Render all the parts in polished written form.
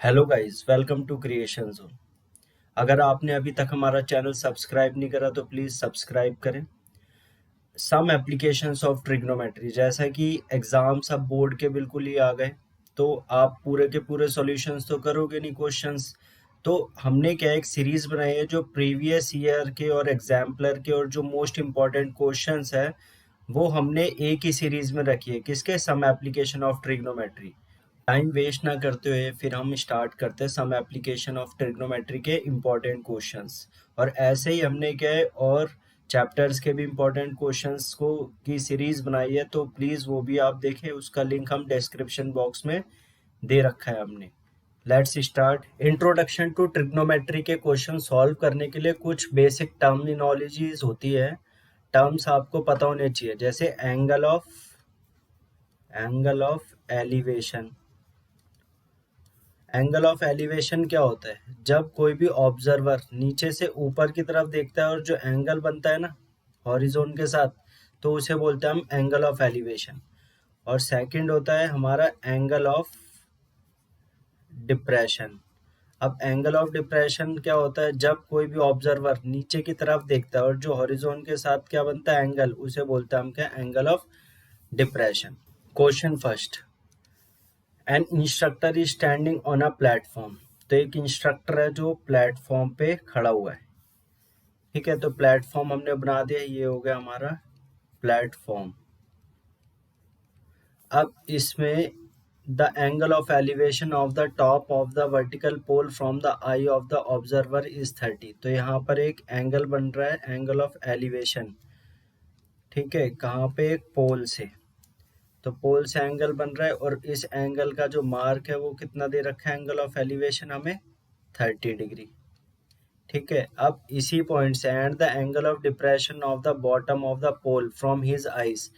Hello guys, welcome to Creation Zone. अगर आपने अभी तक हमारा चैनल सब्सक्राइब नहीं करा तो प्लीज़ सब्सक्राइब करें। सम एप्लीकेशंस ऑफ ट्रिग्नोमेट्री, जैसा कि एग्ज़ाम्स अब बोर्ड के बिल्कुल ही आ गए, तो आप पूरे के पूरे सॉल्यूशंस तो करोगे नहीं क्वेश्चंस। तो हमने क्या एक सीरीज़ बनाई है जो प्रीवियस ईयर के और एग्जाम्पलर के और जो मोस्ट इम्पॉर्टेंट क्वेश्चंस है वो हमने एक ही सीरीज़ में रखी है। किसके? Some application of trigonometry. Time waste ना करते हुए फिर हम स्टार्ट करते हैं सम एप्लीकेशन ऑफ ट्रिग्नोमेट्री के इम्पोर्टेंट क्वेश्चंस। और ऐसे ही हमने क्या है और चैप्टर्स के भी इम्पोर्टेंट क्वेश्चंस को की सीरीज बनाई है, तो प्लीज़ वो भी आप देखें। उसका लिंक हम डिस्क्रिप्शन बॉक्स में दे रखा है हमने। Let's start. Introduction to trigonometry के क्वेश्चन सॉल्व करने के लिए कुछ बेसिक टर्मिनोलॉजीज होती है, टर्म्स आपको पता होने चाहिए, जैसे angle of elevation. Angle of elevation क्या होता है? जब कोई भी ऑब्जर्वर नीचे से ऊपर की तरफ देखता है और जो एंगल बनता है ना हॉरिजॉन के साथ, तो उसे बोलते हैं हम एंगल ऑफ एलिवेशन। और सेकंड होता है हमारा एंगल ऑफ डिप्रेशन। अब एंगल ऑफ डिप्रेशन क्या होता है? जब कोई भी ऑब्जर्वर नीचे की तरफ देखता है और जो हॉरिजॉन के साथ क्या बनता है एंगल, उसे बोलते हैं हम क्या? Angle of depression. Question first. N instructor is standing on a platform. तो एक इंस्ट्रक्टर है जो प्लेटफॉर्म पे खड़ा हुआ है। ठीक है, तो प्लेटफॉर्म हमने बना दिया, ये हो गया हमारा प्लेटफॉर्म। अब इसमें the angle of elevation of the top of the vertical pole from the eye of the observer is 30। तो यहाँ पर एक एंगल बन रहा है, एंगल ऑफ एलिवेशन। ठीक है, कहाँ पे? एक पोल से। तो पोल से एंगल बन रहा है और इस एंगल का जो मार्क है वो कितना दे रखा है एंगल ऑफ एलिवेशन हमें? 30 डिग्री। ठीक है, अब इसी पॉइंट से and the angle of depression of the bottom of the pole from his eyes.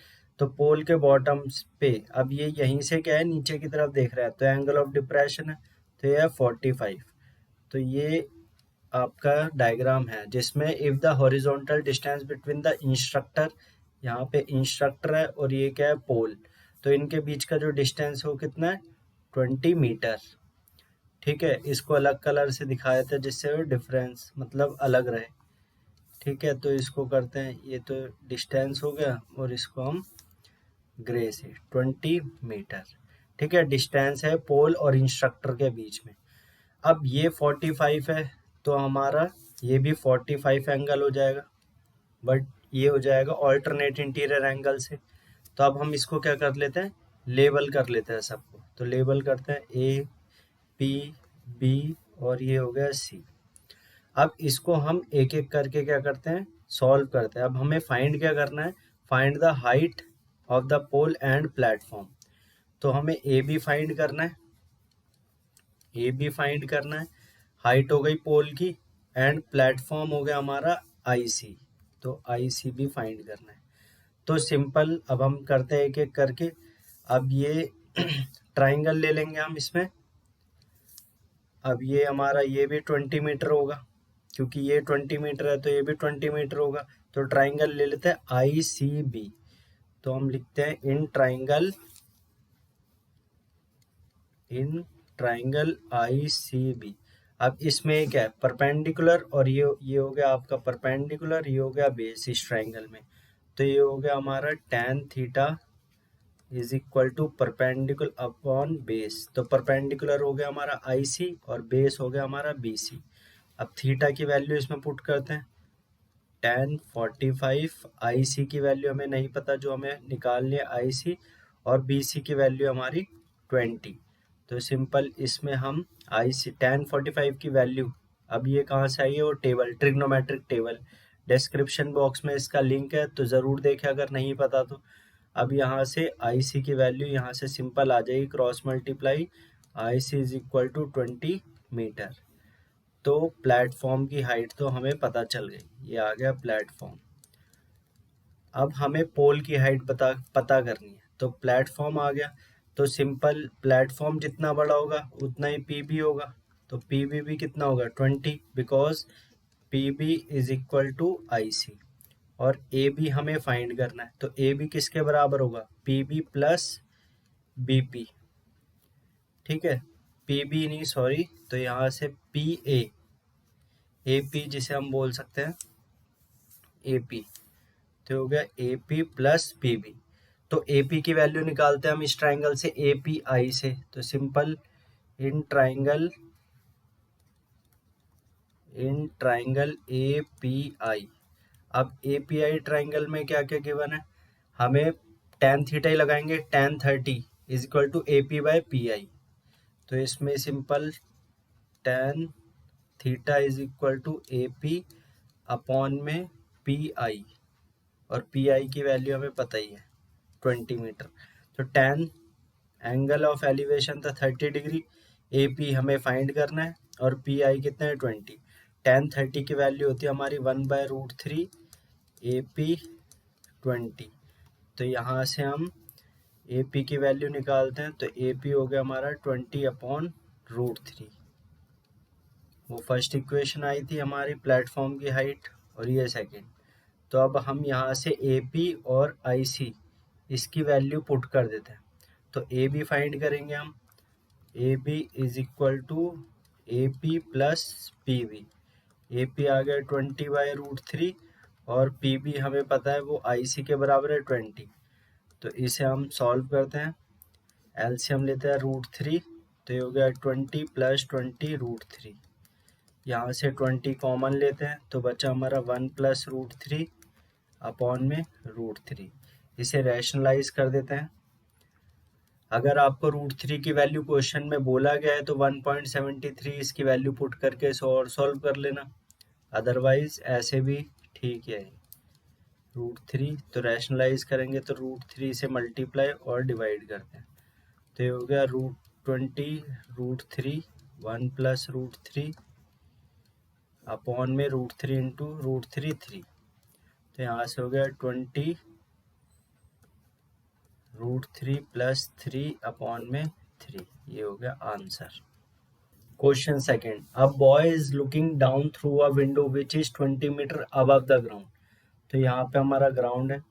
तो पोल के बॉटम पे, अब ये यहीं से क्या है, नीचे की तरफ देख रहा है, तो एंगल ऑफ डिप्रेशन है, तो ये है 45। तो ये आपका डायग्राम है जिसमें if the horizontal distance between the instructor, यहाँ पे इंस्ट्रक्टर है और ये क्या है? पोल। तो इनके बीच का जो डिस्टेंस है वो कितना है? 20 मीटर। ठीक है, इसको अलग कलर से दिखाया था जिससे वो डिफरेंस मतलब अलग रहे। ठीक है, तो इसको करते हैं, ये तो डिस्टेंस हो गया और इसको हम ग्रे से 20 मीटर। ठीक है, डिस्टेंस है पोल और इंस्ट्रक्टर के बीच में। अब ये 45 है, तो हमारा ये भी 45 एंगल हो जाएगा, बट ये हो जाएगा ऑल्टरनेट इंटीरियर एंगल से। तो अब हम इसको क्या कर लेते हैं? लेबल कर लेते हैं सबको। तो लेबल करते हैं ए, पी, बी और ये हो गया सी। अब इसको हम एक एक करके क्या करते हैं? सॉल्व करते हैं। अब हमें फाइंड क्या करना है? Find the height of the pole and platform. तो हमें ए बी फाइंड करना है, ए बी फाइंड करना है। हाइट हो गई पोल की एंड प्लेटफॉर्म हो गया हमारा आई सी। तो आई सी भी फाइंड करना है। तो सिंपल, अब हम करते हैं एक एक करके। अब ये ट्राइंगल ले लेंगे हम इसमें। अब ये हमारा ये भी 20 मीटर होगा, क्योंकि ये 20 मीटर है तो ये भी 20 मीटर होगा। तो ट्राइंगल ले लेते हैं आई सी बी। तो हम लिखते हैं in triangle I C B. अब इसमें क्या है? परपेंडिकुलर, और ये हो गया आपका परपेंडिकुलर, ये हो गया बेस इस ट्राइंगल में। तो ये हो गया हमारा tan theta is equal to perpendicular upon base. तो परपेंडिकुलर हो गया हमारा आई सी और बेस हो गया हमारा बी सी। अब थीटा की वैल्यू इसमें पुट करते हैं, tan 45। आई सी की वैल्यू हमें नहीं पता, जो हमें निकालनी है आई सी, और बी सी की वैल्यू हमारी 20। तो सिंपल इसमें हम आई सी tan 45 की वैल्यू, अब ये कहाँ से आई है? वो table, trigonometric table, description box में इसका लिंक है, तो ज़रूर देखें अगर नहीं पता तो। अब यहाँ से आई सी की वैल्यू यहाँ से सिंपल आ जाएगी, cross multiply, I C is equal to 20 metre. तो प्लेटफॉर्म की हाइट तो हमें पता चल गई, ये आ गया प्लेटफॉर्म। अब हमें पोल की हाइट पता करनी है। तो प्लेटफॉर्म आ गया, तो सिंपल प्लेटफॉर्म जितना बड़ा होगा उतना ही पी बी होगा। तो पी बी भी कितना होगा? 20, because P B is equal to I C. और ए बी हमें फाइंड करना है, तो ए बी किसके बराबर होगा? P B plus B P. ठीक है, पी बी नहीं, सॉरी, तो यहाँ से पी ए पी जिसे हम बोल सकते हैं ए पी, तो हो गया A P plus P B. तो ए पी की वैल्यू निकालते हैं हम इस ट्राइंगल से ए पी आई से, तो simple in triangle A P I. अब ए पी आई ट्राइंगल में क्या क्या गिवन है, हमें tan थीटा ही लगाएंगे, tan 30 is equal to A P by P I. तो इसमें simple tan theta is equal to A P upon में पी आई, और पी आई की वैल्यू हमें पता ही है 20 मीटर। तो tan एंगल ऑफ एलिवेशन था 30 डिग्री, ए पी हमें फाइंड करना है और पी आई कितना है 20। tan 30 की वैल्यू होती है हमारी 1/√3 ए पी 20। तो यहाँ से हम ए पी की वैल्यू निकालते हैं, तो ए पी हो गया हमारा 20/√3। वो फर्स्ट इक्वेशन आई थी हमारी प्लेटफॉर्म की हाइट, और ये सेकेंड। तो अब हम यहाँ से ए पी और आई सी इसकी वैल्यू पुट कर देते हैं। तो ए बी फाइंड करेंगे हम, A B is equal to A P plus P B. A P आ गया 20/√3 और पी बी हमें पता है वो आई सी के बराबर है 20। तो इसे हम सॉल्व करते हैं, एलसीएम लेते हैं √3, तो ये हो गया 20 + 20√3। यहाँ से 20 कॉमन लेते हैं तो बचा हमारा 1 + √3 अपॉन में √3। इसे रैशनलाइज कर देते हैं। अगर आपको √3 की वैल्यू क्वेश्चन में बोला गया है तो 1.73 इसकी वैल्यू पुट करके इसे और सॉल्व कर लेना, अदरवाइज ऐसे भी ठीक है। √3 तो रैशनलाइज करेंगे तो √3 से मल्टीप्लाई और डिवाइड करते हैं, तो ये हो गया √20 √3 1 + √3 अपॉन में √3 इंटू √3 3। तो यहाँ से हो गया 20 √3 + 3 अपॉन में 3। ये हो गया answer. Question second, a boy is looking down through a window which is 20 metre above the ground. तो यहाँ पे हमारा ग्राउंड है,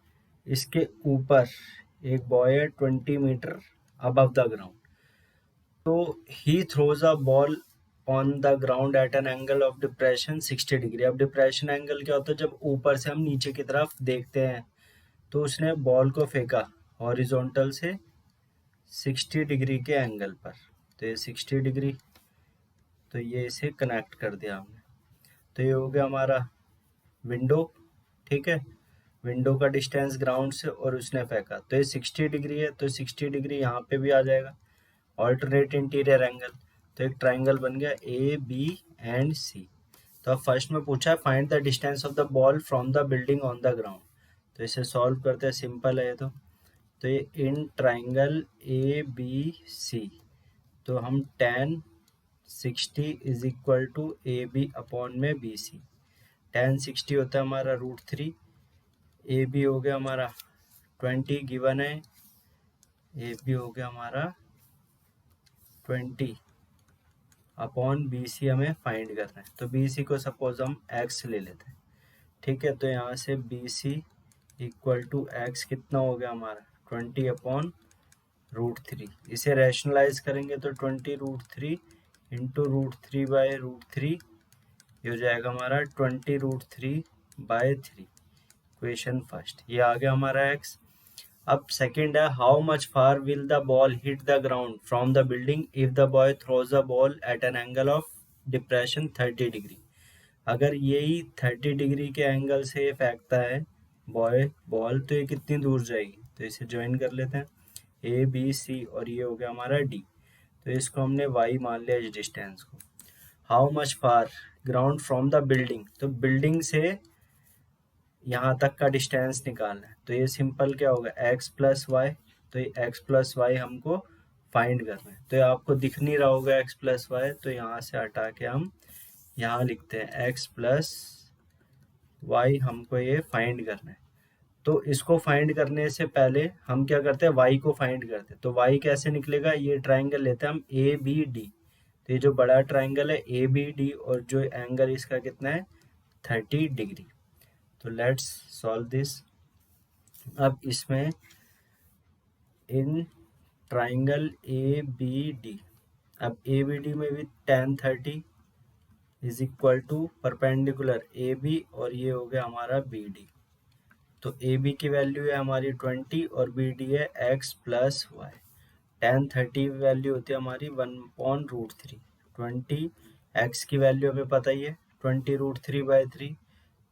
इसके ऊपर एक बॉय है 20 मीटर अबव द ग्राउंड। तो he throws a ball on the ground at an angle of depression 60 degree. अब डिप्रेशन एंगल क्या होता है, जब ऊपर से हम नीचे की तरफ देखते हैं, तो उसने बॉल को फेंका हॉरिजॉन्टल से 60 डिग्री के एंगल पर। तो ये 60 डिग्री, तो ये इसे कनेक्ट कर दिया हमने। तो ये हो गया हमारा विंडो, ठीक है, विंडो का डिस्टेंस ग्राउंड से, और उसने फेंका, तो ये 60 डिग्री है, तो 60 डिग्री यहाँ पे भी आ जाएगा। ऑल्टरनेट इंटीरियर एंगल, तो एक ट्राइंगल बन गया ए बी एंड सी। तो अब फर्स्ट में पूछा है find the distance of the ball from the building on the ground. तो इसे सॉल्व करते हैं, सिंपल है ये तो ये इन ट्राइंगल ए बी सी, तो हम tan 60 is equal to A B upon में बी सी। tan 60 होता है हमारा √3, ए बी हो गया हमारा 20 गिवन है, ए बी हो गया हमारा 20 अपॉन बी सी हमें फाइंड करना है। तो बी सी को सपोज हम x ले लेते हैं, ठीक है। तो यहाँ से B C equal to X कितना हो गया हमारा 20 अपॉन √3। इसे रैशनलाइज करेंगे तो 20√3 इंटू √3/√3, ये हो जाएगा हमारा 20√3/3। इक्वेशन फर्स्ट ये आ गया हमारा x। अब सेकंड है, how much far will the ball hit the ground from the building if the boy throws the ball at an angle of depression 30 degree. अगर यही 30 डिग्री के एंगल से फेंकता है बॉय बॉल, तो ये कितनी दूर जाएगी। तो इसे ज्वाइन कर लेते हैं, ए बी सी, और ये हो गया हमारा डी। तो इसको हमने y मान लिया इस डिस्टेंस को। How much far ground from the building, तो बिल्डिंग से यहाँ तक का डिस्टेंस निकालना है। तो ये सिंपल क्या होगा x + y, तो ये x + y हमको फाइंड करना है। तो ये आपको दिख नहीं रहा होगा x + y, तो यहाँ से हटा के हम यहाँ लिखते हैं x + y, हमको ये फाइंड करना है। तो इसको फाइंड करने से पहले हम क्या करते हैं, y को फाइंड करते हैं। तो y कैसे निकलेगा, ये ट्राइंगल लेते हैं हम ए बी डी। तो ये जो बड़ा ट्राइंगल है ए बी डी, और जो एंगल इसका कितना है 30 डिग्री। तो लेट्स सॉल्व दिस। अब इसमें in triangle A B D, अब ए बी डी में भी tan 30 is equal to perpendicular A B और ये हो गया हमारा बी डी। तो ए बी की वैल्यू है हमारी 20 और बी डी है x plus Y. tan 30 value होती है हमारी 1/√3। 20 x की वैल्यू हमें पता ही है 20√3/3,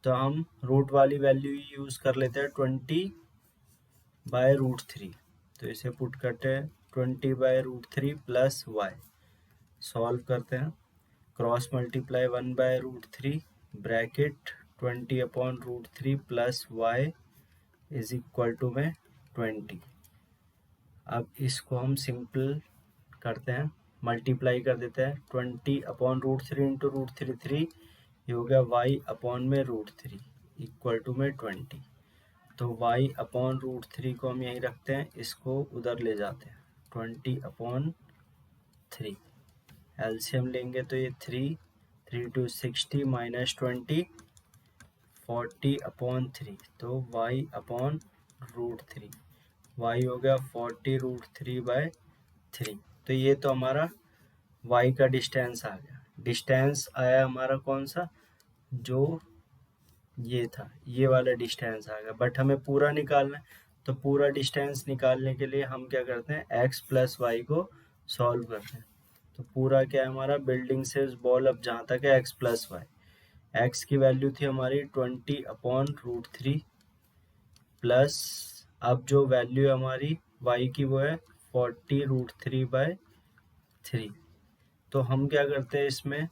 तो हम रूट वाली वैल्यू यूज़ कर लेते हैं 20/√3। तो इसे पुट करते हैं 20/√3 प्लस वाई, सॉल्व करते हैं, cross multiply 1/√3 bracket 20/√3 plus Y is equal to में 20। अब इसको हम सिंपल करते हैं, मल्टीप्लाई कर देते हैं 20/√3 इंटू √3 3, ये हो गया y/√3 इक्वल टू में 20। तो y/√3 को हम यहीं रखते हैं, इसको उधर ले जाते हैं 20/3, एलसीएम लेंगे तो ये 3 2 60 माइनस 20 40/3, तो y/√3 y हो गया 40√3/3। तो ये तो हमारा y का डिस्टेंस आ गया। डिस्टेंस आया हमारा कौन सा, जो ये था, ये वाला डिस्टेंस आ गया, बट हमें पूरा निकालना है। तो पूरा डिस्टेंस निकालने के लिए हम क्या करते हैं, x प्लस वाई को सॉल्व करते हैं। तो पूरा क्या है हमारा, बिल्डिंग से उस बॉल अब जहाँ तक है x प्लस वाई, x की वैल्यू थी हमारी 20/√3 प्लस अब जो वैल्यू है हमारी y की वो है 40√3/3। तो हम क्या करते हैं, इसमें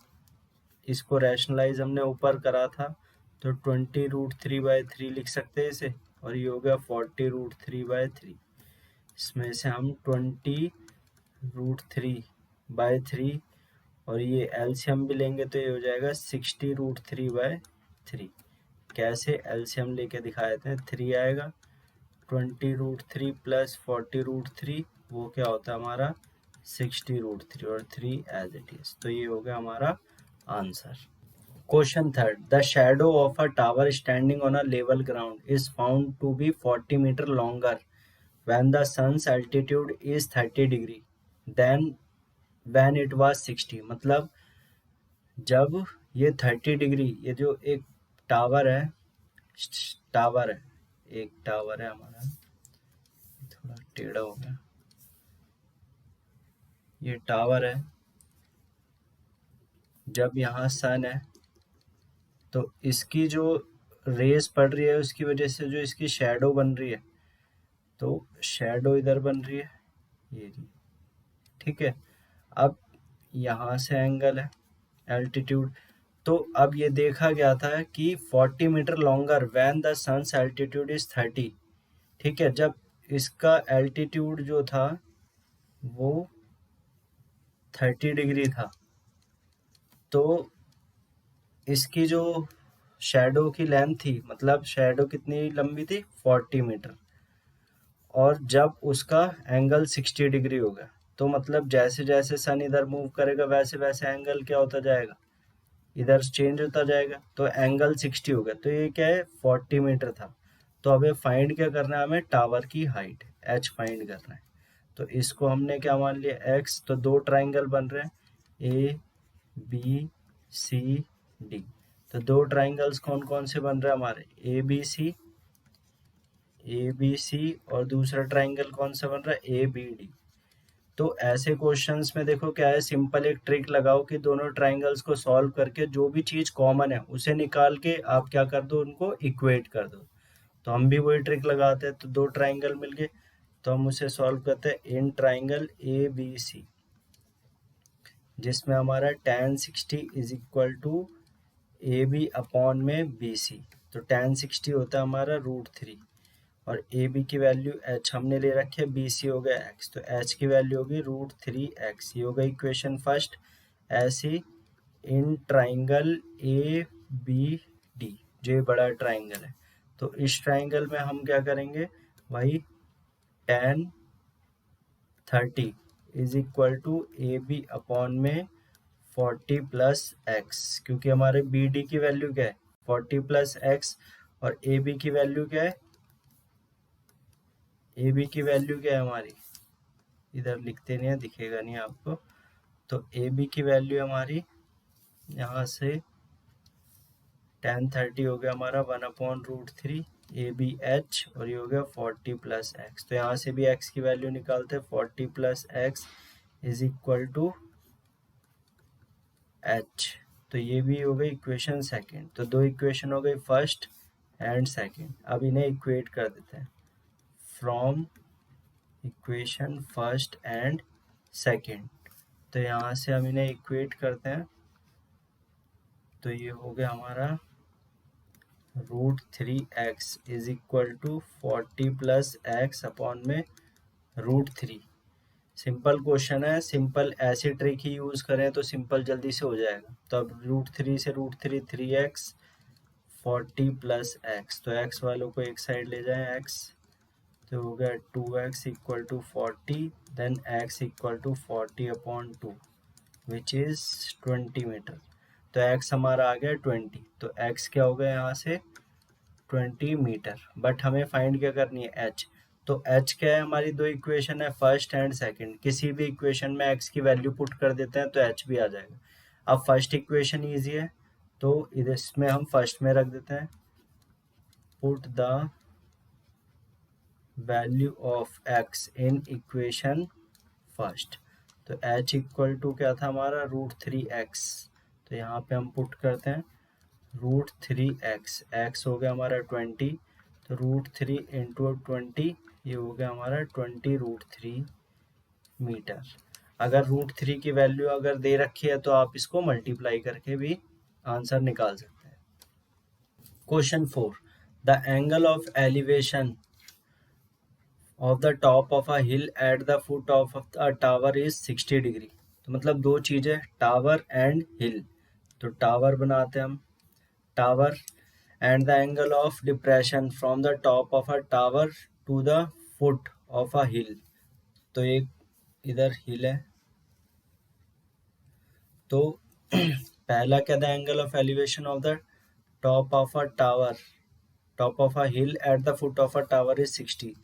इसको रैशनलाइज हमने ऊपर करा था, तो 20√3/3 लिख सकते हैं इसे, और ये हो गया 40√3/3। इसमें से हम 20√3/3 और ये एलसीएम भी लेंगे तो ये हो जाएगा 60√3/3। कैसे एलसीएम लेके दिखा देते हैं, 3 आएगा, 20√3 प्लस 40√3 वो क्या होता है हमारा 60√3 और 3 एज इट इज। तो ये हो गया हमारा answer. Question third. The shadow of a tower standing on a level ground is found to be 40 meter longer when the sun's altitude is 30 degree than when it was 60। मतलब जब ये 30 degree, ये जो एक टावर है, एक tower है हमारा, थोड़ा टेढ़ा हो गया, ये टावर है, जब यहाँ सन है तो इसकी जो रेस पड़ रही है उसकी वजह से जो इसकी शैडो बन रही है, तो शैडो इधर बन रही है, ये रही, ठीक है। अब यहाँ से एंगल है एल्टीट्यूड, तो अब ये देखा गया था कि 40 metre longer when the sun's altitude is 30, ठीक है। जब इसका एल्टीट्यूड जो था वो 30 डिग्री था, तो इसकी जो शैडो की लेंथ थी, मतलब शैडो कितनी लंबी थी 40 मीटर, और जब उसका एंगल 60 डिग्री हो गया, तो मतलब जैसे जैसे सन इधर मूव करेगा वैसे वैसे एंगल क्या होता जाएगा, इधर चेंज होता जाएगा, तो एंगल 60 हो गया। तो ये क्या है 40 मीटर था। तो अब फाइंड क्या करना है हमें, टावर की हाइट h फाइंड करना है। तो इसको हमने क्या मान लिया x, तो दो ट्राइंगल बन रहे हैं ए बी सी डी। तो दो ट्राइंगल्स कौन कौन से बन रहे हैं हमारे, ए बी सी, और दूसरा ट्राइंगल कौन सा बन रहा है, ए बी डी। तो ऐसे क्वेश्चंस में देखो क्या है, सिंपल एक ट्रिक लगाओ कि दोनों ट्राइंगल्स को सॉल्व करके जो भी चीज़ कॉमन है उसे निकाल के आप क्या कर दो, उनको इक्वेट कर दो। तो हम भी वही ट्रिक लगाते हैं। तो दो ट्राइंगल मिल गए, तो हम उसे सॉल्व करते हैं इन ट्राइंगल ए बी सी, जिसमें हमारा tan 60 is equal to A B upon में बी सी। तो tan 60 होता है हमारा √3, और ए बी की वैल्यू h हमने ले रखी है, बी सी हो गया x, तो h की वैल्यू होगी √3x। ये होगा इक्वेशन फर्स्ट। ऐसी in triangle A B D, जो बड़ा ट्राइंगल है, तो इस ट्राइंगल में हम क्या करेंगे भाई, tan 30 is equal to A B upon में 40 प्लस x, क्योंकि हमारे बी डी की वैल्यू क्या है 40 प्लस x, और ए बी की वैल्यू क्या है, ए बी की वैल्यू क्या है हमारी, इधर लिखते नहीं है, दिखेगा नहीं आपको, तो ए बी की वैल्यू हमारी यहाँ से tan 30 हो गया हमारा 1/√3 ए बी एच, और ये हो गया 40 + x। तो यहाँ से भी x की वैल्यू निकालते हैं, 40 + x = h। तो ये भी हो गई इक्वेशन सेकंड। तो दो इक्वेशन हो गई फर्स्ट एंड सेकंड। अब इन्हें इक्वेट कर देते हैं, from equation first and second. तो यहाँ से हम इन्हें इक्वेट करते हैं, तो ये हो गया हमारा √3x = 40 + x/√3। सिंपल क्वेश्चन है, सिंपल ऐसी ट्रिक ही यूज करें तो सिंपल जल्दी से हो जाएगा। तो अब √3 से √3 3x 40 + x, तो x वालों को एक साइड ले जाएं x, तो हो गया 2x = 40, then x = 40/2 which is 20 metre. तो x हमारा आ गया 20, तो x क्या हो गया यहाँ से 20 मीटर। बट हमें फाइंड क्या करनी है, h। तो h क्या है, हमारी दो इक्वेशन है फर्स्ट एंड सेकंड। किसी भी इक्वेशन में x की वैल्यू पुट कर देते हैं तो h भी आ जाएगा। अब फर्स्ट इक्वेशन ईजी है, तो इसमें हम फर्स्ट में रख देते हैं, put the value of x in equation first. तो h = क्या था हमारा √3x। तो यहाँ पे हम पुट करते हैं √3x, x हो गया हमारा 20, तो √3 × 20 ये हो गया हमारा 20√3 मीटर। अगर √3 की वैल्यू अगर दे रखी है तो आप इसको मल्टीप्लाई करके भी आंसर निकाल सकते हैं। Question 4, the angle of elevation of the top of a hill at the foot of a tower is 60 degree. तो मतलब दो चीज़ें, टावर एंड हिल। तो टावर बनाते हैं हम, tower and the angle of depression from the top of a tower to the foot of a hill. तो एक इधर हिल है, तो पहला क्या था, angle of elevation of the top of a tower, top of a hill at the foot of a tower is 60।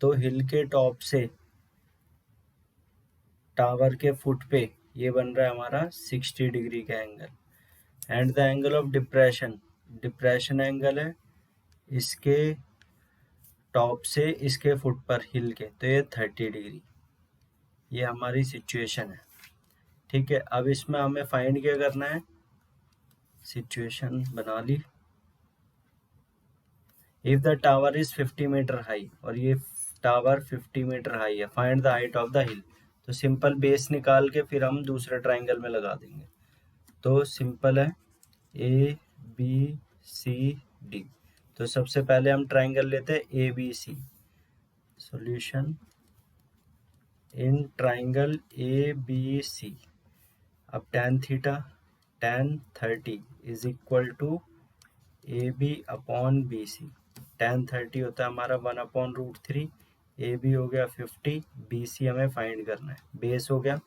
तो हिल के टॉप से टावर के फुट पे ये बन रहा है हमारा 60 डिग्री का angle. And the angle of depression, depression angle है इसके टॉप से इसके फुट पर हिल के, तो ये 30 डिग्री। ये हमारी सिचुएशन है, ठीक है। अब इसमें हमें फाइंड क्या करना है, सिचुएशन बना ली। If the tower is 50 metre high, और ये टावर 50 मीटर हाई है, find the height of the hill. तो सिंपल बेस निकाल के फिर हम दूसरे ट्राइंगल में लगा देंगे। तो सिंपल है, ए बी सी डी। तो सबसे पहले हम ट्राइंगल लेते हैं A B C. Solution in triangle A B C. अब tan theta tan 30 = AB/BC। tan 30 होता है हमारा 1/√3, AB हो गया 50, BC हमें फाइंड करना है, बेस हो गया।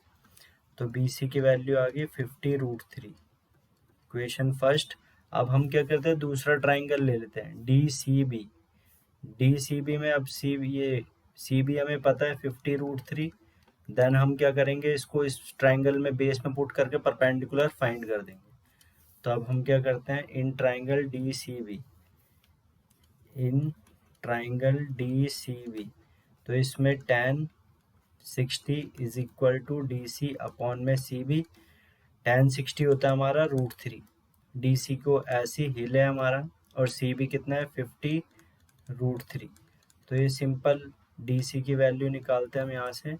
तो BC की वैल्यू आ गई 50√3, इक्वेशन फर्स्ट। अब हम क्या करते हैं, दूसरा ट्राइंगल ले लेते हैं DCB। DCB में अब CB हमें पता है 50√3। देन हम क्या करेंगे, इसको इस ट्राइंगल में बेस में पुट करके परपेंडिकुलर फाइंड कर देंगे। तो अब हम क्या करते हैं, in triangle DCB, in triangle DCB। तो इसमें tan 60 = DC/CB। tan 60 होता है हमारा √3, DC को ऐसी हिल है हमारा, और CB कितना है 50√3। तो ये सिंपल DC की वैल्यू निकालते हैं हम, यहाँ से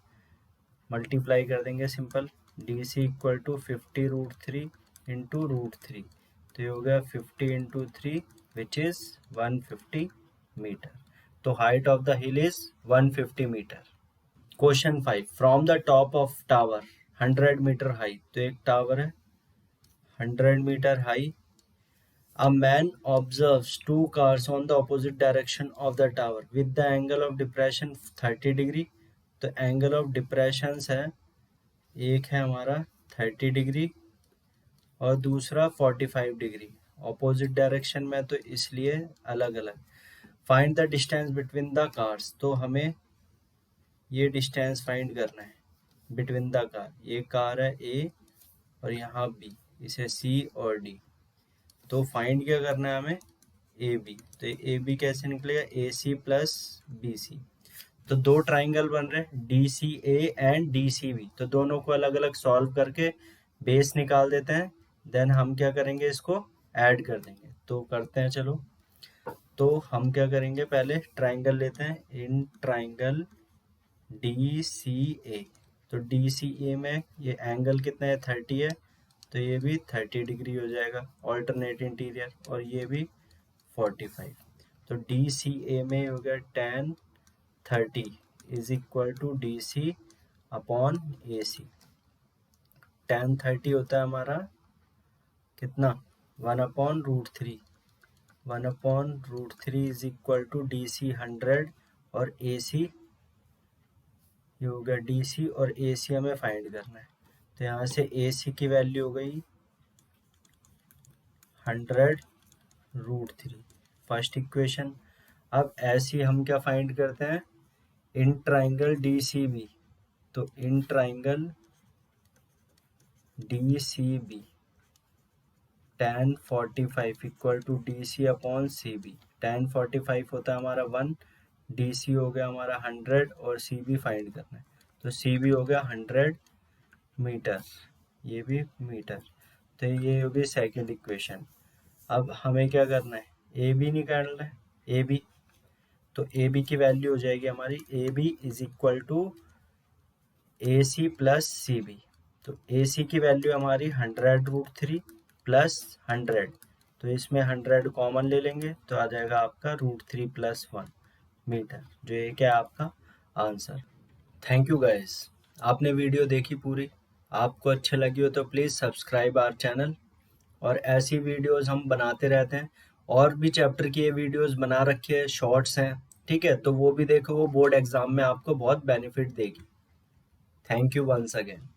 मल्टीप्लाई कर देंगे सिंपल। DC = 50√3 × √3, तो ये हो गया 50 × 3 विच इज़ 150 मीटर। तो height of the hill is 150 metre. Question 5, from the top of tower 100 metre high. तो एक टावर है 100 metre high. A man observes two cars on the opposite direction of the tower with the angle of depression 30 degree. तो angle of depression है, एक है हमारा 30 degree और दूसरा 45 डिग्री। ऑपोजिट डायरेक्शन में, तो इसलिए अलग अलग। Find the distance between the cars. तो हमें ये डिस्टेंस फाइंड करना है। बिटवीन द कार, ये कार है ए और यहाँ बी, इसे सी और डी। तो फाइंड क्या करना है हमें, ए बी। तो ए बी कैसे निकलेगा, ए सी प्लस बी सी। तो दो ट्राइंगल बन रहे हैं D C A and D C B, तो दोनों को अलग अलग सॉल्व करके बेस निकाल देते हैं। देन हम क्या करेंगे, इसको ऐड कर देंगे। तो करते हैं चलो। तो हम क्या करेंगे, पहले ट्राइंगल लेते हैं, इन ट्राइंगल डी सी ए। तो डी सी ए में ये एंगल कितना है, 30 है, तो ये भी 30 डिग्री हो जाएगा ऑल्टरनेट इंटीरियर, और ये भी 45। तो डी सी ए में हो गया tan 30 is equal to D C upon A C. tan 30 होता है हमारा कितना, 1/√3। 1/√3 is equal to D C 100 और ए सी, ये हो गया डी सी और ए सी हमें फाइंड करना है। तो यहाँ से ए सी की वैल्यू हो गई 100√3, फर्स्ट इक्वेशन। अब ऐसे हम क्या फाइंड करते हैं, in triangle D C B. तो in triangle D C B tan 45 equal to D C upon C B. tan 45 होता है हमारा 1, डी सी हो गया हमारा 100 और सी बी फाइंड करना है। तो सी बी हो गया 100 मीटर, ये भी मीटर। तो ये हो गई सेकेंड इक्वेशन। अब हमें क्या करना है, ए बी निकालना है, ए बी। तो ए बी की वैल्यू हो जाएगी हमारी, A B is equal to A C plus C B. तो ए सी की वैल्यू हमारी 100√3 प्लस 100, तो इसमें 100 कॉमन ले लेंगे तो आ जाएगा आपका √3 + 1 मीटर, जो ये क्या है आपका आंसर। थैंक यू गाइस, आपने वीडियो देखी पूरी। आपको अच्छी लगी हो तो प्लीज़ सब्सक्राइब आवर चैनल, और ऐसी वीडियोस हम बनाते रहते हैं। और भी चैप्टर की ये वीडियोस बना रखी है, शॉर्ट्स हैं, ठीक है, तो वो भी देखो, वो बोर्ड एग्जाम में आपको बहुत बेनिफिट देगी। Thank you once again.